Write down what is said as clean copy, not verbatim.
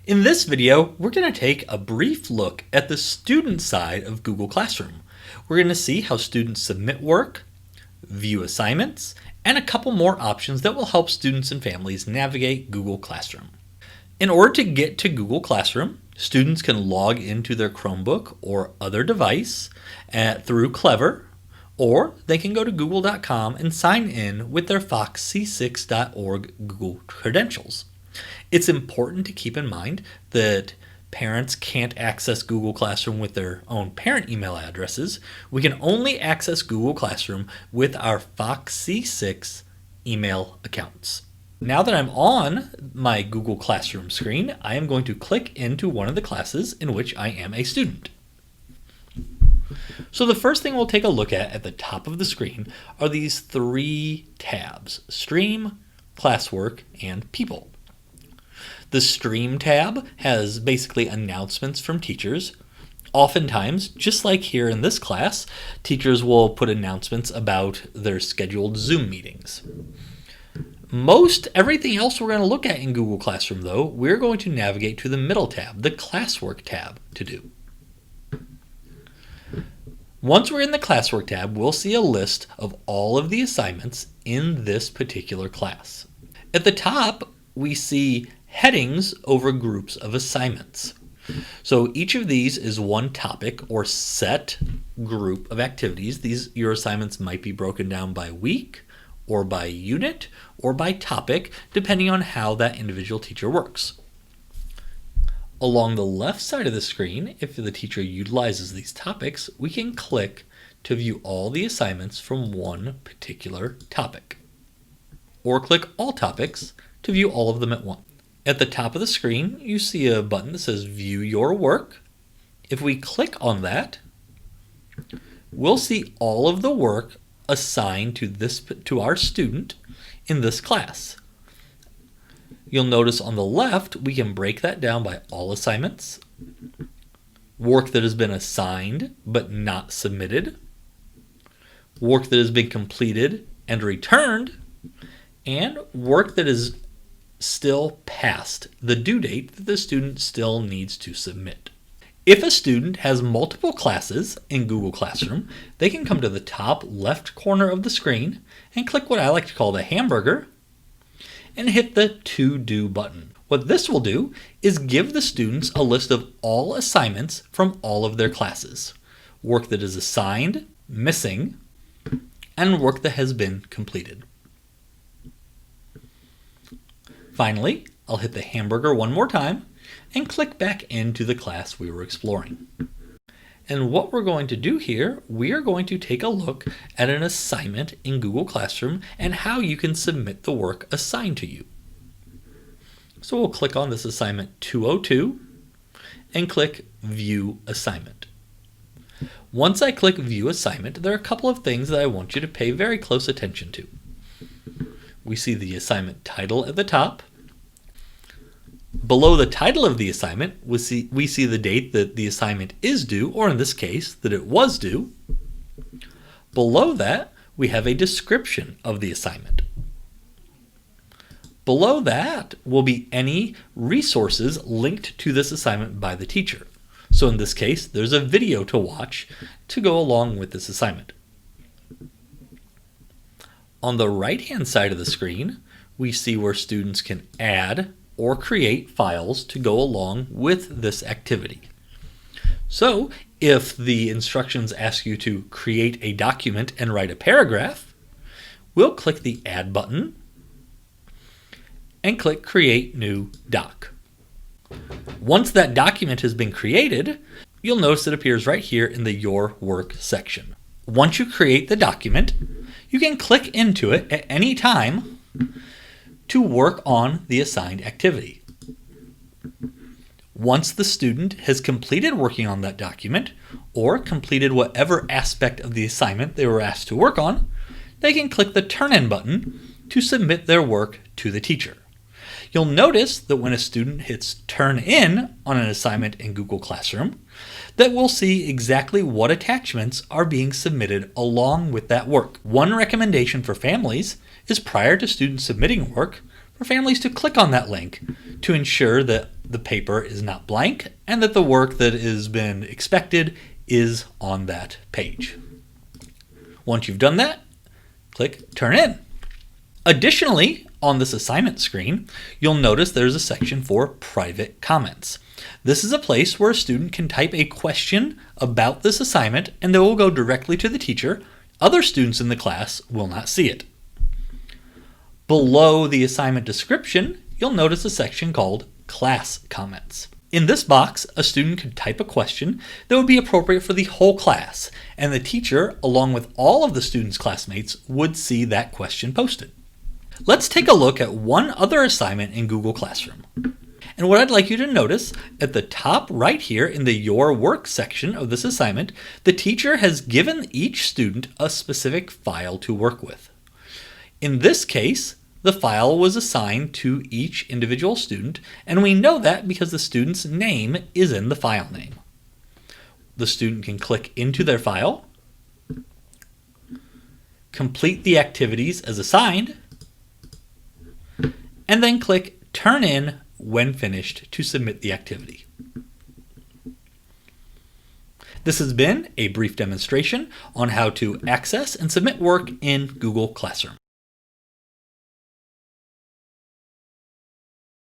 In this video, we're going to take a brief look at the student side of Google Classroom. We're going to see how students submit work, view assignments, and a couple more options that will help students and families navigate Google Classroom. In order to get to Google Classroom, students can log into their Chromebook or other device through Clever, or they can go to google.com and sign in with their foxc6.org Google credentials. It's important to keep in mind that parents can't access Google Classroom with their own parent email addresses. We can only access Google Classroom with our foxc6 email accounts. Now that I'm on my Google Classroom screen, I am going to click into one of the classes in which I am a student. So the first thing we'll take a look at the top of the screen are these three tabs: Stream, Classwork, and People. The Stream tab has basically announcements from teachers. Oftentimes, just like here in this class, teachers will put announcements about their scheduled Zoom meetings. Everything else we're going to look at in Google Classroom, though, we're going to navigate to the middle tab, the Classwork tab, to do. Once we're in the Classwork tab, we'll see a list of all of the assignments in this particular class. At the top, we see headings over groups of assignments. So each of these is one topic or set group of activities. Your assignments might be broken down by week, or by unit, or by topic, depending on how that individual teacher works. Along the left side of the screen, if the teacher utilizes these topics, we can click to view all the assignments from one particular topic. Or click All Topics to view all of them at once. At the top of the screen, you see a button that says View Your Work. If we click on that, we'll see all of the work assigned to our student in this class. You'll notice on the left, we can break that down by all assignments, work that has been assigned but not submitted, work that has been completed and returned, and work that is still past the due date that the student still needs to submit. If a student has multiple classes in Google Classroom, they can come to the top left corner of the screen and click what I like to call the hamburger and hit the To Do button. What this will do is give the students a list of all assignments from all of their classes, work that is assigned, missing, and work that has been completed. Finally, I'll hit the hamburger one more time and click back into the class we were exploring. And what we're going to do here, we are going to take a look at an assignment in Google Classroom and how you can submit the work assigned to you. So we'll click on this assignment 202 and click View Assignment. Once I click View Assignment, there are a couple of things that I want you to pay very close attention to. We see the assignment title at the top. Below the title of the assignment, we see the date that the assignment is due, or in this case, that it was due. Below that, we have a description of the assignment. Below that will be any resources linked to this assignment by the teacher. So in this case, there's a video to watch to go along with this assignment. On the right-hand side of the screen, we see where students can add or create files to go along with this activity. So if the instructions ask you to create a document and write a paragraph, we'll click the Add button and click Create New Doc. Once that document has been created, you'll notice it appears right here in the Your Work section. Once you create the document, you can click into it at any time to work on the assigned activity. Once the student has completed working on that document or completed whatever aspect of the assignment they were asked to work on, they can click the Turn In button to submit their work to the teacher. You'll notice that when a student hits Turn In on an assignment in Google Classroom, that we'll see exactly what attachments are being submitted along with that work. One recommendation for families is prior to students submitting work, for families to click on that link to ensure that the paper is not blank and that the work that has been expected is on that page. Once you've done that, click Turn In. Additionally, on this assignment screen, you'll notice there's a section for private comments. This is a place where a student can type a question about this assignment and it will go directly to the teacher. Other students in the class will not see it. Below the assignment description, you'll notice a section called Class Comments. In this box, a student could type a question that would be appropriate for the whole class, and the teacher, along with all of the students' classmates, would see that question posted. Let's take a look at one other assignment in Google Classroom. And what I'd like you to notice, at the top right here in the Your Work section of this assignment, the teacher has given each student a specific file to work with. In this case, the file was assigned to each individual student, and we know that because the student's name is in the file name. The student can click into their file, complete the activities as assigned, and then click Turn In when finished to submit the activity. This has been a brief demonstration on how to access and submit work in Google Classroom.